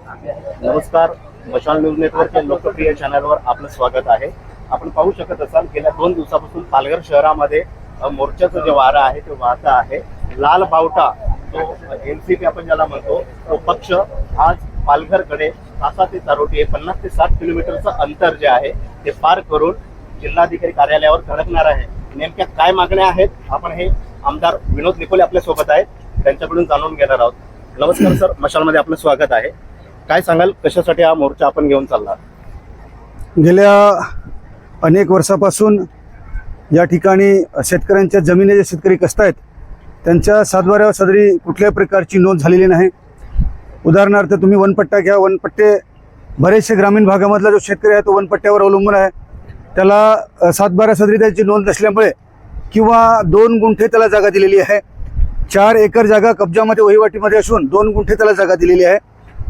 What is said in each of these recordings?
नमस्कार, मशाल news network या लोकप्रिय चॅनलवर आपलं स्वागत आहे. आपण पाहू शकत असाल गेल्या 2 दिवसापासून पालघर शहरामध्ये मोर्चाचं जे वारं आहे ते वाहतं आहे. लाल बावटा जो एनसीपी आपण ज्याला म्हणतो तो पक्ष आज पालघरकडे तासा ते चारोटी 50 ते 60 किलोमीटरचं अंतर जे आहे ते पार करून जिल्हाधिकारी कार्यालयावर धडकणार आहे. नेमक्या काय मागण्या आहेत आपण हे आमदार विनोद निकोले आपल्या सोबत आहेत त्यांच्याकडून जाणून घेणार आहोत. नमस्कार सर, मशालमध्ये आपलं स्वागत आहे. काय सांगाल, कशासाठी हा मोर्चा आपण घेऊन चालला? गेल्या अनेक वर्षापासून या ठिकाणी शेतकऱ्यांच्या जमिनी जे शेतकरी कसतायत त्यांच्या सातबाऱ्यावर सदरी कुठल्याही प्रकारची नोंद झालेली नाही. उदाहरणार्थ तुम्ही वनपट्टा घ्या. वनपट्टे बरेचसे ग्रामीण भागामधला जो शेतकरी आहे तो वनपट्ट्यावर अवलंबून आहे. त्याला सातबारा सदरी त्याची नोंद नसल्यामुळे किंवा 2 गुंठे त्याला जागा दिलेली आहे. 4 एकर जागा कब्जामध्ये वहिवाटीमध्ये असून 2 गुंठे त्याला जागा दिलेली आहे.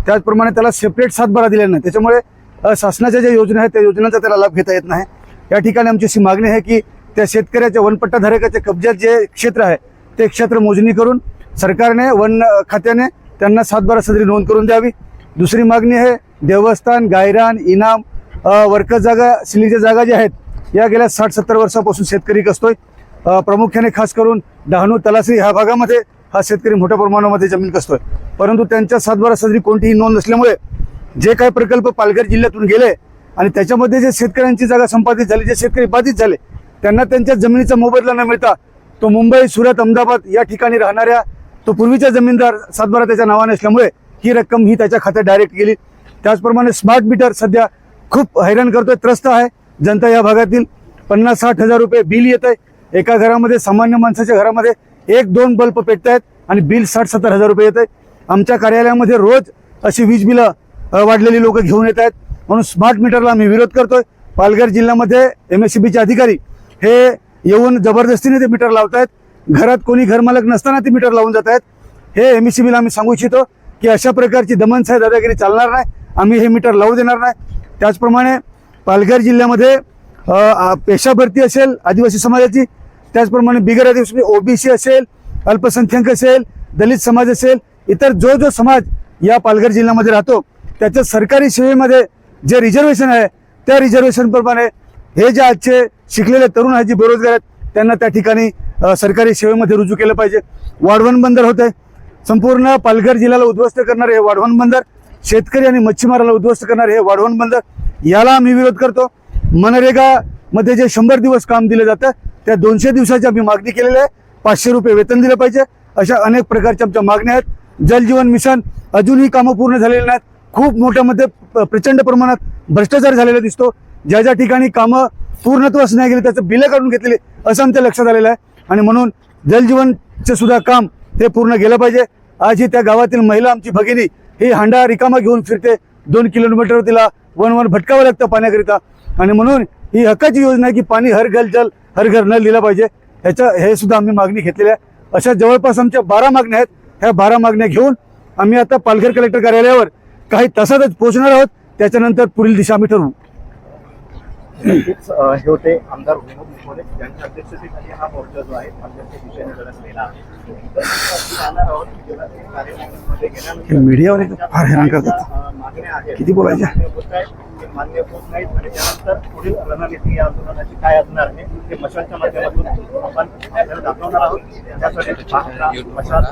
त्याचप्रमाणे त्याला सेपरेट सातबारा दिलेला नाही. त्याच्यामुळे शासनाच्या ज्या योजना आहेत त्या योजनांचा त्याला लाभ घेता येत नाही. या ठिकाणी आमची अशी मागणी आहे की त्या शेतकऱ्याच्या वनपट्टाधारकाच्या कब्जात जे क्षेत्र आहे ते क्षेत्र मोजणी करून सरकारने वन खात्याने त्यांना सातबारा सदरी नोंद करून द्यावी. दुसरी मागणी आहे देवस्थान, गायरान, इनाम, वर्कस जागा, सिलीच्या जागा ज्या आहेत या गेल्या 60-70 वर्षापासून शेतकरी कसतोय. प्रामुख्याने खास करून डहाणू, तलासरी ह्या भागामध्ये हा शेतकरी मोठ्या प्रमाणामध्ये जमीन कसतोय. परंतु त्यांच्या सातबारा सदरी कोणतीही नोंद नसल्यामुळे जे काही प्रकल्प पालघर जिल्ह्यातून गेले आणि त्याच्यामध्ये जे शेतकऱ्यांची जागा संपादित झाली, जे शेतकरी बाधित झाले त्यांना त्यांच्या जमिनीचा मोबदला न मिळता तो मुंबई, सुरत, अहमदाबाद या ठिकाणी राहणाऱ्या तो पूर्वीचा जमीनदार सातबारा त्याच्या नावाने असल्यामुळे ही रक्कम ही त्याच्या खात्यात डायरेक्ट गेली. त्याचप्रमाणे स्मार्ट मीटर सध्या खूप हैराण करतोय, त्रस्त आहे जनता या भागातील. 50-60 हजार रुपये बिल येत आहे. एका घरामध्ये, सामान्य माणसाच्या घरामध्ये 1-2 बल्ब पेटत आहेत आणि बिल 60-70 हजार रुपये येत आहे. आमच्या कार्यालयामध्ये रोज अशी वीज बिलं वाढलेली लोक घेऊन येत आहेत. म्हणून स्मार्ट मीटरला आम्ही विरोध करतोय. पालघर जिल्ह्यामध्ये MSCBचे अधिकारी हे येऊन जबरदस्तीने ते मीटर लावत आहेत. घरात कोणी घरमालक नसताना ते मीटर लावून जात आहेत. हे MSCBला आम्ही सांगू इच्छितो की अशा प्रकारची दमनशाही दादागिरी चालणार नाही. आम्ही हे मीटर लावू देणार नाही. त्याचप्रमाणे पालघर जिल्ह्यामध्ये पेशा भरती असेल आदिवासी समाजाची, त्याचप्रमाणे बिगर आदिवासी OBC असेल, अल्पसंख्याक असेल, दलित समाज असेल, इतर जो समाज या पालघर जिल्ह्यामध्ये राहतो त्याच्या सरकारी सेवेमध्ये जे रिझर्वेशन आहे त्या रिझर्वेशन प्रमाणे हे जे आजचे शिकलेले तरुण आहेत जे बेरोजगार आहेत त्यांना त्या ठिकाणी सरकारी सेवेमध्ये रुजू केलं पाहिजे. वाढवण बंदर होत आहे. संपूर्ण पालघर जिल्ह्याला उद्ध्वस्त करणारे हे वाढवण बंदर, शेतकरी आणि मच्छीमाराला उद्ध्वस्त करणारे हे वाढवण बंदर, याला आम्ही विरोध करतो. मनरेगामध्ये जे 100 दिवस काम दिलं जातं त्या 200 दिवसाची आम्ही मागणी केलेली आहे. 500 रुपये वेतन दिलं पाहिजे. अशा अनेक प्रकारच्या आमच्या मागण्या आहेत. जलजीवन मिशन अजूनही कामं पूर्ण झालेली नाहीत. खूप मोठ्यामध्ये प्रचंड प्रमाणात भ्रष्टाचार झालेला दिसतो. ज्या ठिकाणी कामं पूर्णत्वास नाही गेली त्याचं बिलं काढून घेतलेली असं आमच्या लक्षात आलेलं आहे. आणि म्हणून जलजीवनचे सुद्धा काम हे पूर्ण गेलं पाहिजे. आजही त्या गावातील महिला आमची भगिनी ही हांडा रिकामा घेऊन फिरते. 2 किलोमीटर तिला वन भटकावं लागतं पाण्याकरिता. आणि म्हणून ही हक्काची योजना आहे की पाणी हर घर जल हर घर नळ दिलं पाहिजे. हे सुद्धा आम्ही मागणी घेतलेली आहे. अशा जवळपास आमच्या 12 मागण्या आहेत. ह्या 12 मागण्या घेऊन आम्ही आता पालघर कलेक्टर कार्यालयावर काही तासातच पोहोचणार आहोत. त्याच्यानंतर पुढील दिशा आम्ही ठरवू. हे होते आमदार विनोद निकोले यांच्या अध्यक्षतेखाली हा मोर्चा जो आहे पालघरच्या दिशेने धडकलेला आहे. मीडियावर फार हैराण करतात. मागण्या आहेत किती बोलायच्या मान्य होत नाहीत आणि त्यानंतर पुढील रणनीती या आंदोलनाची काय असणार आहे ते मशालच्या माध्यमातून आपण दाखवणार आहोत. त्यासाठी मशाल